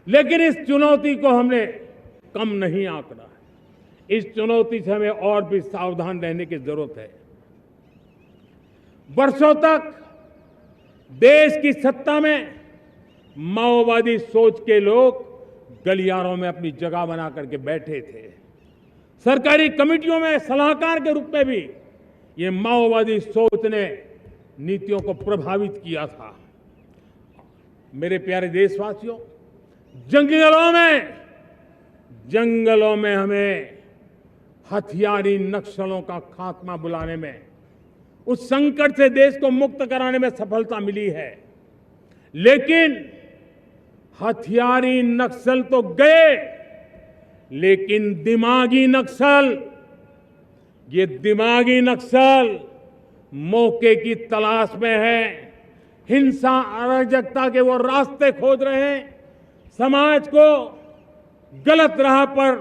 लेकिन इस चुनौती को हमने कम नहीं आंकना है। इस चुनौती से हमें और भी सावधान रहने की जरूरत है। वर्षों तक देश की सत्ता में माओवादी सोच के लोग गलियारों में अपनी जगह बना करके बैठे थे। सरकारी कमेटियों में सलाहकार के रूप में भी ये माओवादी सोच ने नीतियों को प्रभावित किया था। मेरे प्यारे देशवासियों, जंगलों में हमें हथियारी नक्सलों का खात्मा बुलाने में, उस संकट से देश को मुक्त कराने में सफलता मिली है। लेकिन हथियारी नक्सल तो गए, लेकिन दिमागी नक्सल, ये दिमागी नक्सल मौके की तलाश में है। हिंसा, अराजकता के वो रास्ते खोज रहे हैं, समाज को गलत राह पर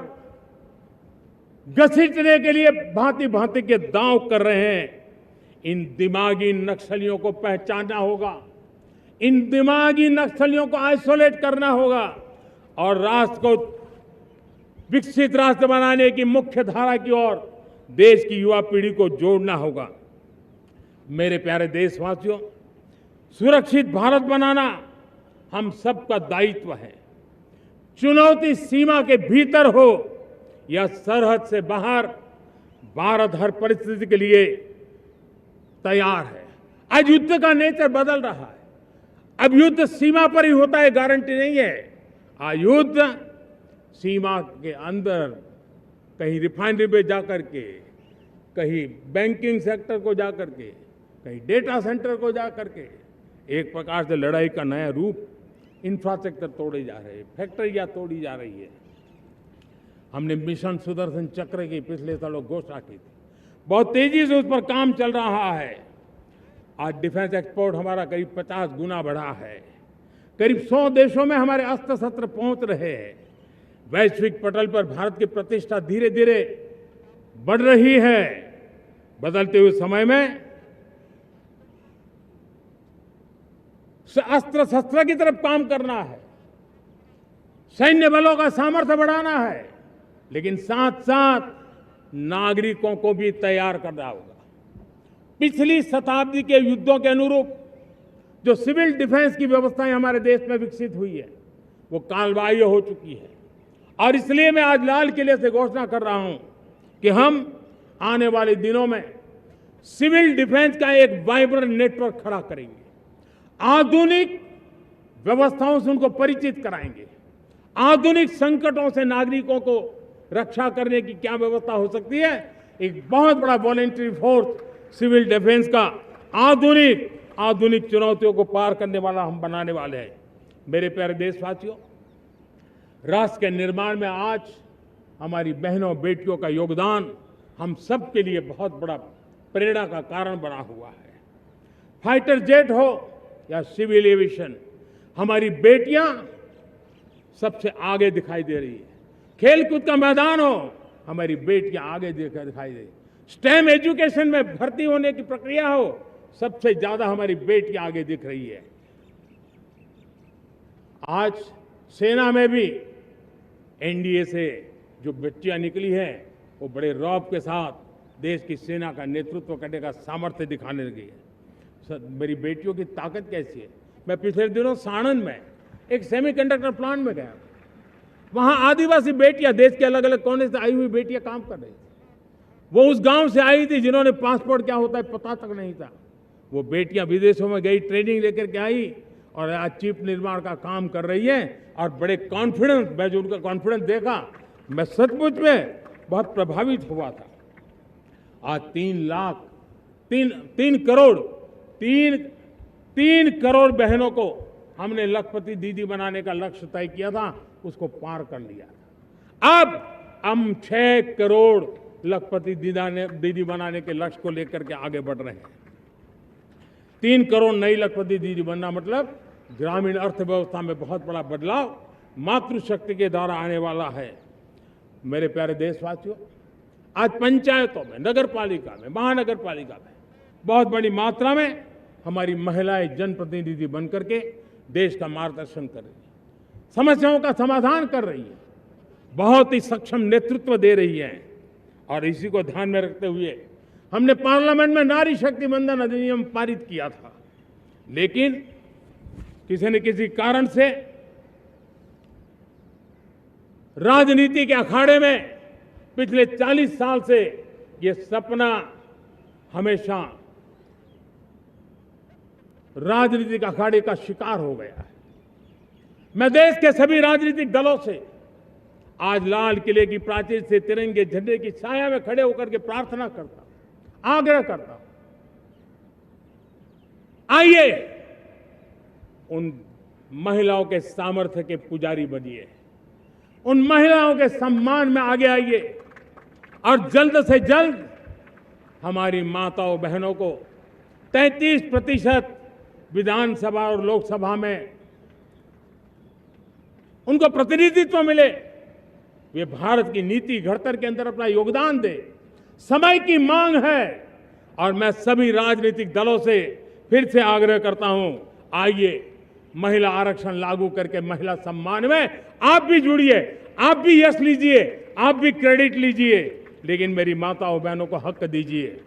घसीटने के लिए भांति भांति के दांव कर रहे हैं। इन दिमागी नक्सलियों को पहचानना होगा, इन दिमागी नक्सलियों को आइसोलेट करना होगा और राष्ट्र को विकसित राष्ट्र बनाने की मुख्य धारा की ओर देश की युवा पीढ़ी को जोड़ना होगा। मेरे प्यारे देशवासियों, सुरक्षित भारत बनाना हम सबका दायित्व है। चुनौती सीमा के भीतर हो या सरहद से बाहर, भारत हर परिस्थिति के लिए तैयार है। आज युद्ध का नेचर बदल रहा है। अब युद्ध सीमा पर ही होता है, गारंटी नहीं है। आज युद्ध सीमा के अंदर, कहीं रिफाइनरी पे जाकर के, कहीं बैंकिंग सेक्टर को जाकर के, कहीं डेटा सेंटर को जाकर के, एक प्रकार से लड़ाई का नया रूप, इंफ्रास्ट्रक्चर तोड़े जा रहे हैं, फैक्ट्रियां तोड़ी जा रही है। हमने मिशन सुदर्शन चक्र की पिछले सालों घोषणा की थी, बहुत तेजी से उस पर काम चल रहा है। आज डिफेंस एक्सपोर्ट हमारा करीब 50 गुना बढ़ा है। करीब 100 देशों में हमारे अस्त्र शस्त्र पहुंच रहे हैं। वैश्विक पटल पर भारत की प्रतिष्ठा धीरे धीरे बढ़ रही है। बदलते हुए समय में अस्त्र शस्त्र की तरफ काम करना है, सैन्य बलों का सामर्थ्य बढ़ाना है, लेकिन साथ साथ नागरिकों को भी तैयार करना होगा। पिछली शताब्दी के युद्धों के अनुरूप जो सिविल डिफेंस की व्यवस्थाएं हमारे देश में विकसित हुई है, वो कालबाह्य हो चुकी है। और इसलिए मैं आज लाल किले से घोषणा कर रहा हूं कि हम आने वाले दिनों में सिविल डिफेंस का एक वाइब्रेंट नेटवर्क खड़ा करेंगे। आधुनिक व्यवस्थाओं से उनको परिचित कराएंगे। आधुनिक संकटों से नागरिकों को रक्षा करने की क्या व्यवस्था हो सकती है, एक बहुत बड़ा वॉलेंटरी फोर्स सिविल डिफेंस का आधुनिक चुनौतियों को पार करने वाला हम बनाने वाले हैं। मेरे प्यारे देशवासियों, राष्ट्र के निर्माण में आज हमारी बहनों बेटियों का योगदान हम सब के लिए बहुत बड़ा प्रेरणा का कारण बना हुआ है। फाइटर जेट हो या सिविल एविएशन, हमारी बेटियां सबसे आगे दिखाई दे रही है। खेलकूद का मैदान हो, हमारी बेटियां आगे दिखाई दे रही है। स्टेम एजुकेशन में भर्ती होने की प्रक्रिया हो, सबसे ज्यादा हमारी बेटियां आगे दिख रही है। आज सेना में भी एनडीए से जो बच्चियां निकली हैं, वो बड़े रौब के साथ देश की सेना का नेतृत्व करने का सामर्थ्य दिखाने लगी है। मेरी बेटियों की ताकत कैसी है। मैं पिछले दिनों साणंद में एक सेमीकंडक्टर प्लांट में गया। वहां आदिवासी बेटियां, देश के अलग अलग कोने से आई हुई बेटियां काम कर रही थी। वो उस गांव से आई थी जिन्होंने पासपोर्ट क्या होता है पता तक नहीं था। वो बेटियां विदेशों में गई, ट्रेनिंग लेकर के आई और आज चिप निर्माण का काम कर रही है और बड़े कॉन्फिडेंस, मैं जो उनका कॉन्फिडेंस देखा, मैं सचमुच में बहुत प्रभावित हुआ था। आज 3 करोड़ बहनों को हमने लखपति दीदी बनाने का लक्ष्य तय किया था, उसको पार कर लिया। अब हम 6 करोड़ लखपति दीदी बनाने के लक्ष्य को लेकर के आगे बढ़ रहे हैं। 3 करोड़ नई लखपति दीदी बनना मतलब ग्रामीण अर्थव्यवस्था में बहुत बड़ा बदलाव मातृशक्ति के द्वारा आने वाला है। मेरे प्यारे देशवासियों, आज पंचायतों में, नगर पालिका में, महानगर पालिका में बहुत बड़ी मात्रा में हमारी महिलाएं जनप्रतिनिधि बनकर के देश का मार्गदर्शन कर रही हैं। समस्याओं का समाधान कर रही है, बहुत ही सक्षम नेतृत्व दे रही है। और इसी को ध्यान में रखते हुए हमने पार्लियामेंट में नारी शक्ति वंदन अधिनियम पारित किया था, लेकिन किसी न किसी कारण से राजनीति के अखाड़े में पिछले 40 साल से ये सपना हमेशा राजनीतिक अखाड़े का शिकार हो गया है। मैं देश के सभी राजनीतिक दलों से आज लाल किले की प्राचीर से तिरंगे झंडे की छाया में खड़े होकर के प्रार्थना करता हूं, आग्रह करता हूं, आइए उन महिलाओं के सामर्थ्य के पुजारी बनिए, उन महिलाओं के सम्मान में आगे आइए और जल्द से जल्द हमारी माताओं बहनों को 33% विधानसभा और लोकसभा में उनको प्रतिनिधित्व मिले, वे भारत की नीति घड़तर के अंदर अपना योगदान दे। समय की मांग है और मैं सभी राजनीतिक दलों से फिर से आग्रह करता हूं, आइए महिला आरक्षण लागू करके महिला सम्मान में आप भी जुड़िए, आप भी यश लीजिए, आप भी क्रेडिट लीजिए, लेकिन मेरी माताओं बहनों को हक दीजिए।